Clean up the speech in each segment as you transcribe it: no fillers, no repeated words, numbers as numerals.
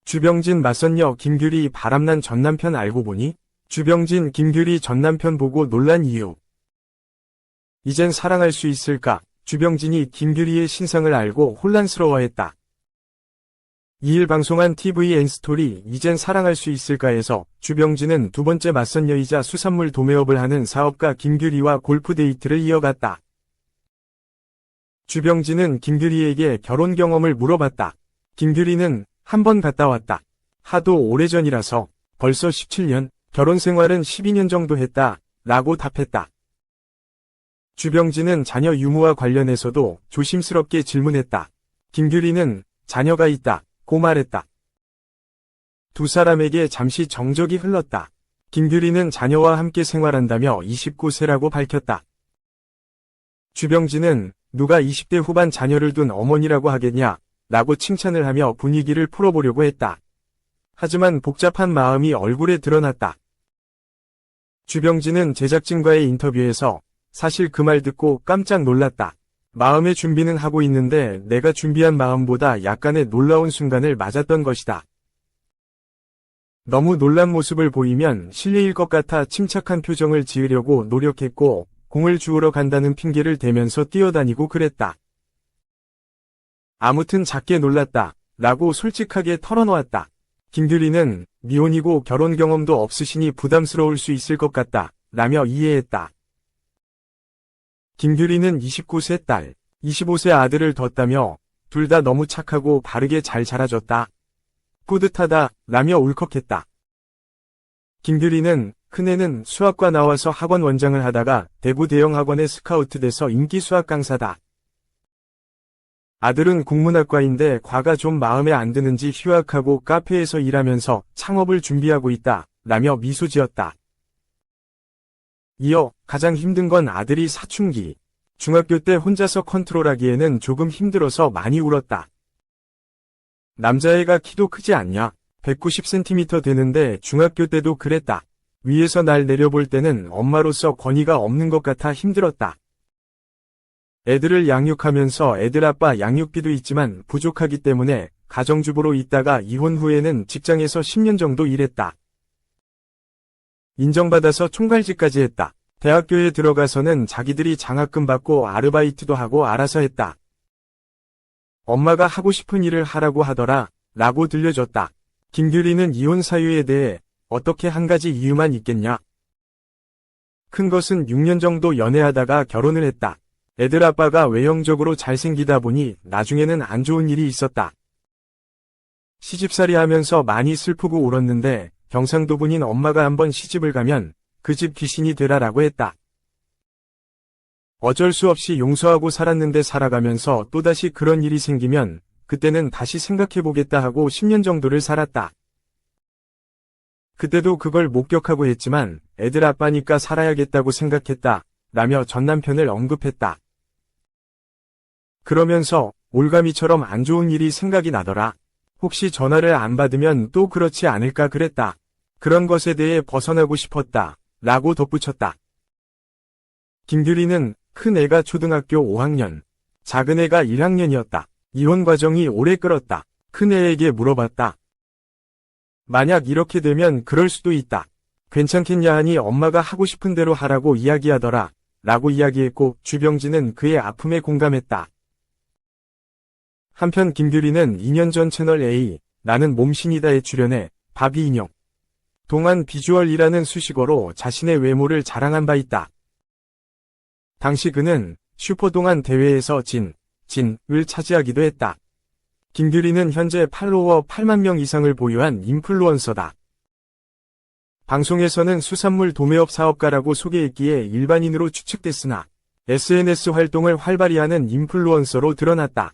주병진 맞선녀 김규리 바람난 전남편 알고 보니? 주병진 김규리 전남편 보고 놀란 이유. 이젠 사랑할 수 있을까? 주병진이 김규리의 신상을 알고 혼란스러워했다. 2일 방송한 tvN 스토리 이젠 사랑할 수 있을까에서 주병진은 두 번째 맞선녀이자 수산물 도매업을 하는 사업가 김규리와 골프 데이트를 이어갔다. 주병진은 김규리에게 결혼 경험을 물어봤다. 김규리는 한 번 갔다 왔다. 하도 오래전이라서 벌써 17년, 결혼 생활은 12년 정도 했다. 라고 답했다. 주병진은 자녀 유무와 관련해서도 조심스럽게 질문했다. 김규리는 자녀가 있다. 고 말했다. 두 사람에게 잠시 정적이 흘렀다. 김규리는 자녀와 함께 생활한다며 29세라고 밝혔다. 주병진은 누가 20대 후반 자녀를 둔 어머니라고 하겠냐? 라고 칭찬을 하며 분위기를 풀어보려고 했다. 하지만 복잡한 마음이 얼굴에 드러났다. 주병진은 제작진과의 인터뷰에서 사실 그 말 듣고 깜짝 놀랐다. 마음의 준비는 하고 있는데 내가 준비한 마음보다 약간의 놀라운 순간을 맞았던 것이다. 너무 놀란 모습을 보이면 실례일 것 같아 침착한 표정을 지으려고 노력했고 공을 주우러 간다는 핑계를 대면서 뛰어다니고 그랬다. 아무튼 작게 놀랐다. 라고 솔직하게 털어놓았다. 김규리는 미혼이고 결혼 경험도 없으시니 부담스러울 수 있을 것 같다. 라며 이해했다. 김규리는 29세 딸, 25세 아들을 뒀다며 둘 다 너무 착하고 바르게 잘 자라줬다. 뿌듯하다. 라며 울컥했다. 김규리는 큰애는 수학과 나와서 학원 원장을 하다가 대구 대형 학원에 스카우트돼서 인기 수학 강사다. 아들은 국문학과인데 과가 좀 마음에 안 드는지 휴학하고 카페에서 일하면서 창업을 준비하고 있다. 라며 미소 지었다. 이어 가장 힘든 건 아들이 사춘기. 중학교 때 혼자서 컨트롤하기에는 조금 힘들어서 많이 울었다. 남자애가 키도 크지 않냐? 190cm 되는데 중학교 때도 그랬다. 위에서 날 내려볼 때는 엄마로서 권위가 없는 것 같아 힘들었다. 애들을 양육하면서 애들 아빠 양육비도 있지만 부족하기 때문에 가정주부로 있다가 이혼 후에는 직장에서 10년 정도 일했다. 인정받아서 총괄직까지 했다. 대학교에 들어가서는 자기들이 장학금 받고 아르바이트도 하고 알아서 했다. 엄마가 하고 싶은 일을 하라고 하더라. 라고 들려줬다. 김규리는 이혼 사유에 대해 어떻게 한 가지 이유만 있겠냐? 큰 것은 6년 정도 연애하다가 결혼을 했다. 애들 아빠가 외형적으로 잘생기다 보니 나중에는 안 좋은 일이 있었다. 시집살이 하면서 많이 슬프고 울었는데 경상도 분인 엄마가 한번 시집을 가면 그 집 귀신이 되라라고 했다. 어쩔 수 없이 용서하고 살았는데 살아가면서 또다시 그런 일이 생기면 그때는 다시 생각해보겠다 하고 10년 정도를 살았다. 그때도 그걸 목격하고 했지만 애들 아빠니까 살아야겠다고 생각했다. 라며 전남편을 언급했다. 그러면서 올가미처럼 안 좋은 일이 생각이 나더라. 혹시 전화를 안 받으면 또 그렇지 않을까 그랬다. 그런 것에 대해 벗어나고 싶었다. 라고 덧붙였다. 김규리는 큰 애가 초등학교 5학년, 작은 애가 1학년이었다. 이혼 과정이 오래 끌었다. 큰 애에게 물어봤다. 만약 이렇게 되면 그럴 수도 있다. 괜찮겠냐 하니 엄마가 하고 싶은 대로 하라고 이야기하더라. 라고 이야기했고 주병진은 그의 아픔에 공감했다. 한편 김규리는 2년 전 채널 A, 나는 몸신이다에 출연해 바비 인형, 동안 비주얼이라는 수식어로 자신의 외모를 자랑한 바 있다. 당시 그는 슈퍼동안 대회에서 진을 차지하기도 했다. 김규리는 현재 팔로워 8만 명 이상을 보유한 인플루언서다. 방송에서는 수산물 도매업 사업가라고 소개했기에 일반인으로 추측됐으나 SNS 활동을 활발히 하는 인플루언서로 드러났다.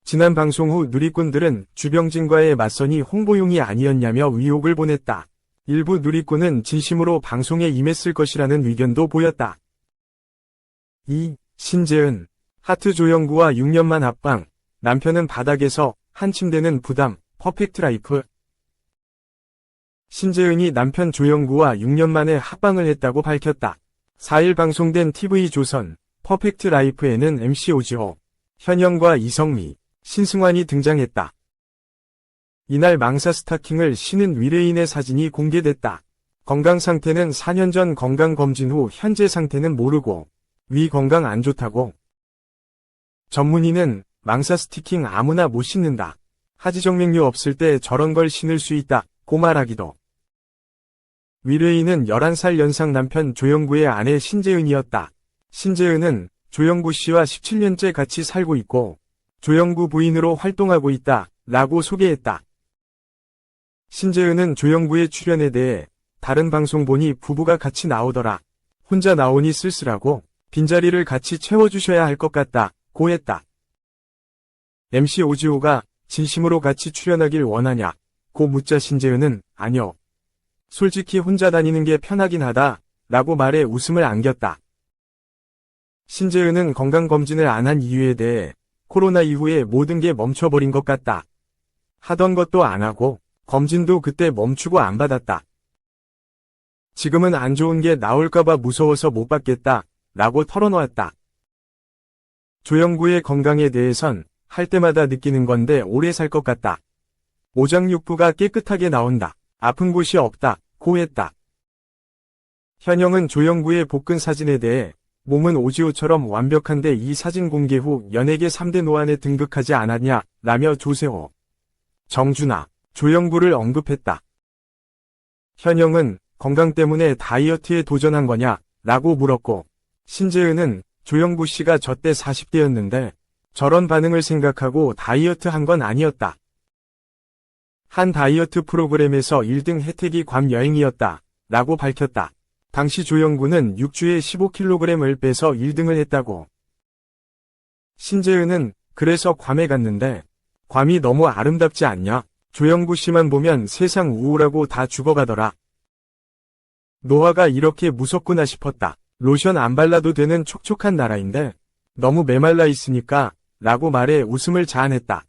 지난 방송 후 누리꾼들은 주병진과의 맞선이 홍보용이 아니었냐며 의혹을 보냈다. 일부 누리꾼은 진심으로 방송에 임했을 것이라는 의견도 보였다. 2. 신재은, 하트 조영구와 6년만 합방, 남편은 바닥에서, 한 침대는 부담, 퍼펙트 라이프. 신재은이 남편 조영구와 6년 만에 합방을 했다고 밝혔다. 4일 방송된 TV조선, 퍼펙트 라이프에는 MC 오지호, 현영과 이성미, 신승환이 등장했다. 이날 망사 스타킹을 신은 위례인의 사진이 공개됐다. 건강 상태는 4년 전 건강검진 후 현재 상태는 모르고 위 건강 안 좋다고. 전문의는 망사 스티킹 아무나 못 신는다. 하지정맥류 없을 때 저런 걸 신을 수 있다. 고 말하기도. 위례인은 11살 연상 남편 조영구의 아내 신재은이었다. 신재은은 조영구 씨와 17년째 같이 살고 있고 조영구 부인으로 활동하고 있다. 라고 소개했다. 신재은은 조영구의 출연에 대해 다른 방송 보니 부부가 같이 나오더라. 혼자 나오니 쓸쓸하고 빈자리를 같이 채워주셔야 할 것 같다. 고 했다. MC 오지호가 진심으로 같이 출연하길 원하냐? 고 묻자 신재은은 아니요. 솔직히 혼자 다니는 게 편하긴 하다. 라고 말해 웃음을 안겼다. 신재은은 건강검진을 안 한 이유에 대해 코로나 이후에 모든 게 멈춰버린 것 같다. 하던 것도 안 하고 검진도 그때 멈추고 안 받았다. 지금은 안 좋은 게 나올까봐 무서워서 못 받겠다. 라고 털어놓았다. 조영구의 건강에 대해선 할 때마다 느끼는 건데 오래 살 것 같다. 오장육부가 깨끗하게 나온다. 아픈 곳이 없다. 고 했다. 현영은 조영구의 복근 사진에 대해 몸은 오지호처럼 완벽한데 이 사진 공개 후 연예계 3대 노안에 등극하지 않았냐? 라며 조세호, 정준하, 조영구를 언급했다. 현영은 건강 때문에 다이어트에 도전한 거냐? 라고 물었고 신재은은 조영구 씨가 저때 40대였는데 저런 반응을 생각하고 다이어트 한 건 아니었다. 한 다이어트 프로그램에서 1등 혜택이 괌 여행이었다. 라고 밝혔다. 당시 조영구는 6주에 15kg을 빼서 1등을 했다고. 신재은은 그래서 괌에 갔는데 괌이 너무 아름답지 않냐? 조영구 씨만 보면 세상 우울하고 다 죽어가더라. 노화가 이렇게 무섭구나 싶었다. 로션 안 발라도 되는 촉촉한 나라인데 너무 메말라 있으니까 라고 말해 웃음을 자아냈다.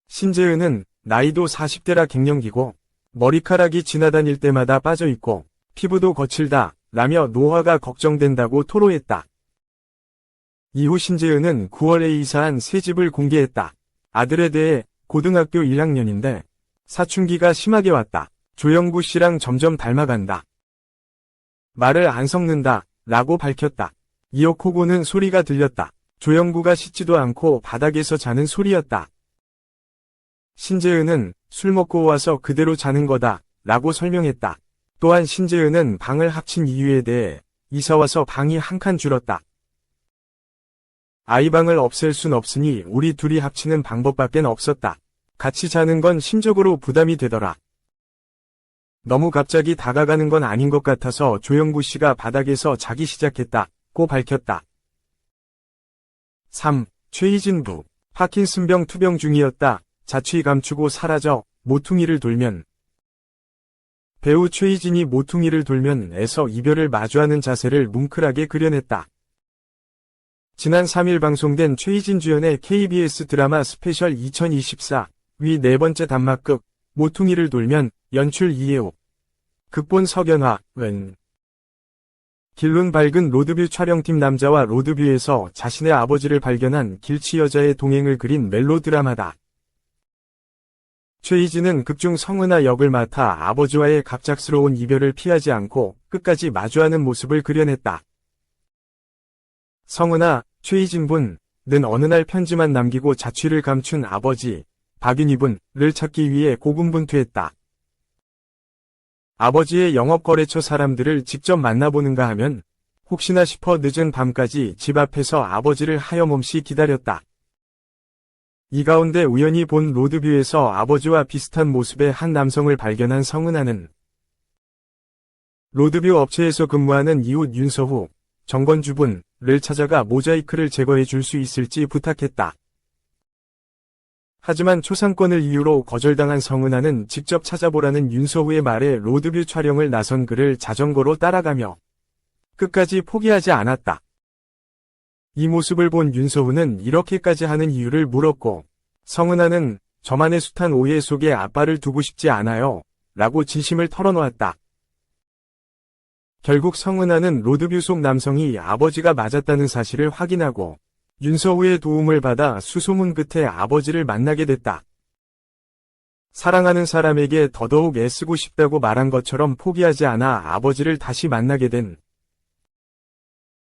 신재은은 나이도 40대라 갱년기고 머리카락이 지나다닐 때마다 빠져있고 피부도 거칠다 라며 노화가 걱정된다고 토로했다. 이후 신재은은 9월에 이사한 새 집을 공개했다. 아들에 대해 고등학교 1학년인데 사춘기가 심하게 왔다. 조영구 씨랑 점점 닮아간다. 말을 안 섞는다 라고 밝혔다. 이어 코 고는 소리가 들렸다. 조영구가 씻지도 않고 바닥에서 자는 소리였다. 신재은은 술 먹고 와서 그대로 자는 거다 라고 설명했다. 또한 신재은은 방을 합친 이유에 대해 이사와서 방이 한 칸 줄었다. 아이방을 없앨 순 없으니 우리 둘이 합치는 방법밖엔 없었다. 같이 자는 건 심적으로 부담이 되더라. 너무 갑자기 다가가는 건 아닌 것 같아서 조영구 씨가 바닥에서 자기 시작했다고 밝혔다. 3. 최희진 부. 파킨슨병 투병 중이었다. 자취 감추고 사라져 모퉁이를 돌면. 배우 최희진이 모퉁이를 돌면에서 이별을 마주하는 자세를 뭉클하게 그려냈다. 지난 3일 방송된 최희진 주연의 KBS 드라마 스페셜 2024 위 네 번째 단막극 모퉁이를 돌면 연출 이혜옥 극본 석연화 은 길눈 밝은 로드뷰 촬영팀 남자와 로드뷰에서 자신의 아버지를 발견한 길치 여자의 동행을 그린 멜로 드라마다. 최희진은 극중 성은아 역을 맡아 아버지와의 갑작스러운 이별을 피하지 않고 끝까지 마주하는 모습을 그려냈다. 성은아, 최희진 분은 어느 날 편지만 남기고 자취를 감춘 아버지, 박윤희 분을 찾기 위해 고군분투했다. 아버지의 영업거래처 사람들을 직접 만나보는가 하면 혹시나 싶어 늦은 밤까지 집 앞에서 아버지를 하염없이 기다렸다. 이 가운데 우연히 본 로드뷰에서 아버지와 비슷한 모습의 한 남성을 발견한 성은아는 로드뷰 업체에서 근무하는 이웃 윤서후, 정건주 분을 찾아가 모자이크를 제거해 줄 수 있을지 부탁했다. 하지만 초상권을 이유로 거절당한 성은아는 직접 찾아보라는 윤서후의 말에 로드뷰 촬영을 나선 그를 자전거로 따라가며 끝까지 포기하지 않았다. 이 모습을 본 윤서후는 이렇게까지 하는 이유를 물었고 성은아는 저만의 숱한 오해 속에 아빠를 두고 싶지 않아요 라고 진심을 털어놓았다. 결국 성은아는 로드뷰 속 남성이 아버지가 맞았다는 사실을 확인하고 윤서후의 도움을 받아 수소문 끝에 아버지를 만나게 됐다. 사랑하는 사람에게 더더욱 애쓰고 싶다고 말한 것처럼 포기하지 않아 아버지를 다시 만나게 된.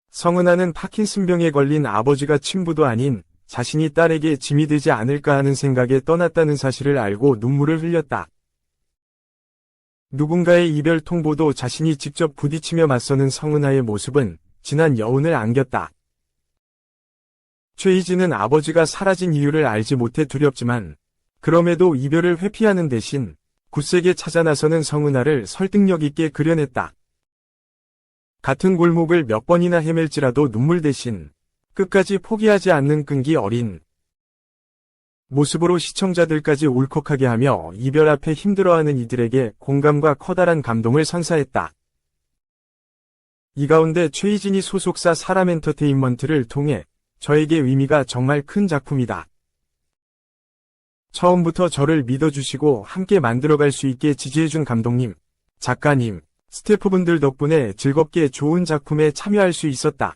성은아는 파킨슨병에 걸린 아버지가 친부도 아닌 자신이 딸에게 짐이 되지 않을까 하는 생각에 떠났다는 사실을 알고 눈물을 흘렸다. 누군가의 이별 통보도 자신이 직접 부딪히며 맞서는 성은아의 모습은 진한 여운을 안겼다. 최희진은 아버지가 사라진 이유를 알지 못해 두렵지만 그럼에도 이별을 회피하는 대신 굳세게 찾아 나서는 성은아를 설득력 있게 그려냈다. 같은 골목을 몇 번이나 헤맬지라도 눈물 대신 끝까지 포기하지 않는 끈기 어린 모습으로 시청자들까지 울컥하게 하며 이별 앞에 힘들어하는 이들에게 공감과 커다란 감동을 선사했다. 이 가운데 최희진이 소속사 사람엔터테인먼트를 통해 저에게 의미가 정말 큰 작품이다. 처음부터 저를 믿어주시고 함께 만들어갈 수 있게 지지해준 감독님, 작가님, 스태프분들 덕분에 즐겁게 좋은 작품에 참여할 수 있었다.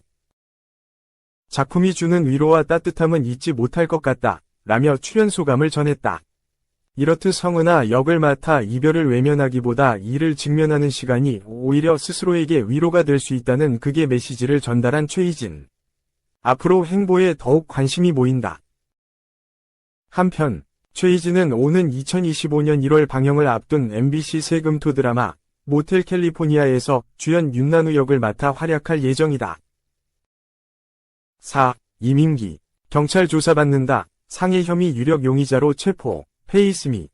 작품이 주는 위로와 따뜻함은 잊지 못할 것 같다. 라며 출연 소감을 전했다. 이렇듯 성은아 역을 맡아 이별을 외면하기보다 이를 직면하는 시간이 오히려 스스로에게 위로가 될 수 있다는 극의 메시지를 전달한 최희진. 앞으로 행보에 더욱 관심이 모인다. 한편 최희진은 오는 2025년 1월 방영을 앞둔 MBC 새금토 드라마 모텔 캘리포니아에서 주연 윤난우 역을 맡아 활약할 예정이다. 4. 이민기. 경찰 조사받는다. 상해 혐의 유력 용의자로 체포. 페이스미.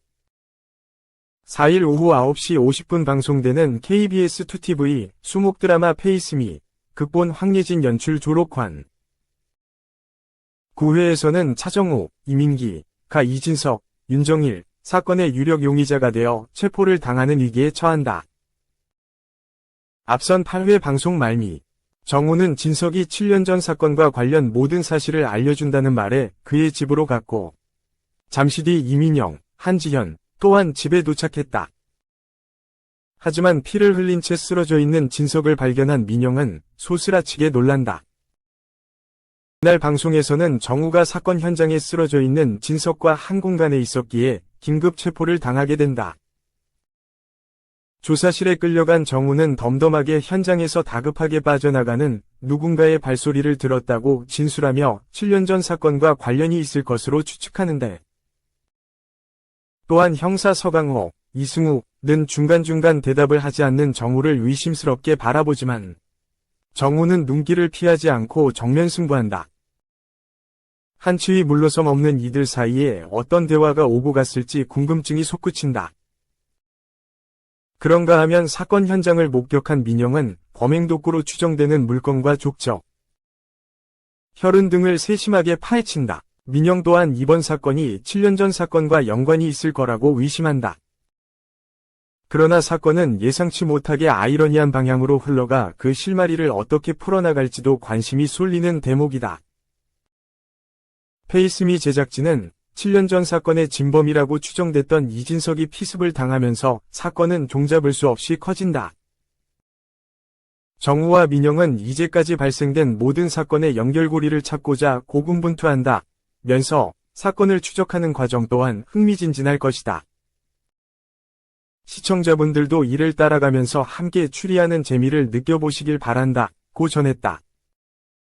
4일 오후 9시 50분 방송되는 KBS 2TV 수목 드라마 페이스미. 극본 황예진 연출 조록환. 9회에서는 차정우, 이민기, 가 이진석, 윤정일, 사건의 유력 용의자가 되어 체포를 당하는 위기에 처한다. 앞선 8회 방송 말미. 정우는 진석이 7년 전 사건과 관련 모든 사실을 알려준다는 말에 그의 집으로 갔고 잠시 뒤 이민영, 한지현 또한 집에 도착했다. 하지만 피를 흘린 채 쓰러져 있는 진석을 발견한 민영은 소스라치게 놀란다. 이날 방송에서는 정우가 사건 현장에 쓰러져 있는 진석과 한 공간에 있었기에 긴급 체포를 당하게 된다. 조사실에 끌려간 정우는 덤덤하게 현장에서 다급하게 빠져나가는 누군가의 발소리를 들었다고 진술하며 7년 전 사건과 관련이 있을 것으로 추측하는데 또한 형사 서강호, 이승우는 중간중간 대답을 하지 않는 정우를 의심스럽게 바라보지만 정우는 눈길을 피하지 않고 정면 승부한다. 한치위 물러섬 없는 이들 사이에 어떤 대화가 오고 갔을지 궁금증이 솟구친다. 그런가 하면 사건 현장을 목격한 민영은 범행 도구로 추정되는 물건과 족적, 혈흔 등을 세심하게 파헤친다. 민영 또한 이번 사건이 7년 전 사건과 연관이 있을 거라고 의심한다. 그러나 사건은 예상치 못하게 아이러니한 방향으로 흘러가 그 실마리를 어떻게 풀어나갈지도 관심이 쏠리는 대목이다. 페이스미 제작진은 7년 전 사건의 진범이라고 추정됐던 이진석이 피습을 당하면서 사건은 종잡을 수 없이 커진다. 정우와 민영은 이제까지 발생된 모든 사건의 연결고리를 찾고자 고군분투한다. 면서 사건을 추적하는 과정 또한 흥미진진할 것이다. 시청자분들도 이를 따라가면서 함께 추리하는 재미를 느껴보시길 바란다. 고 전했다.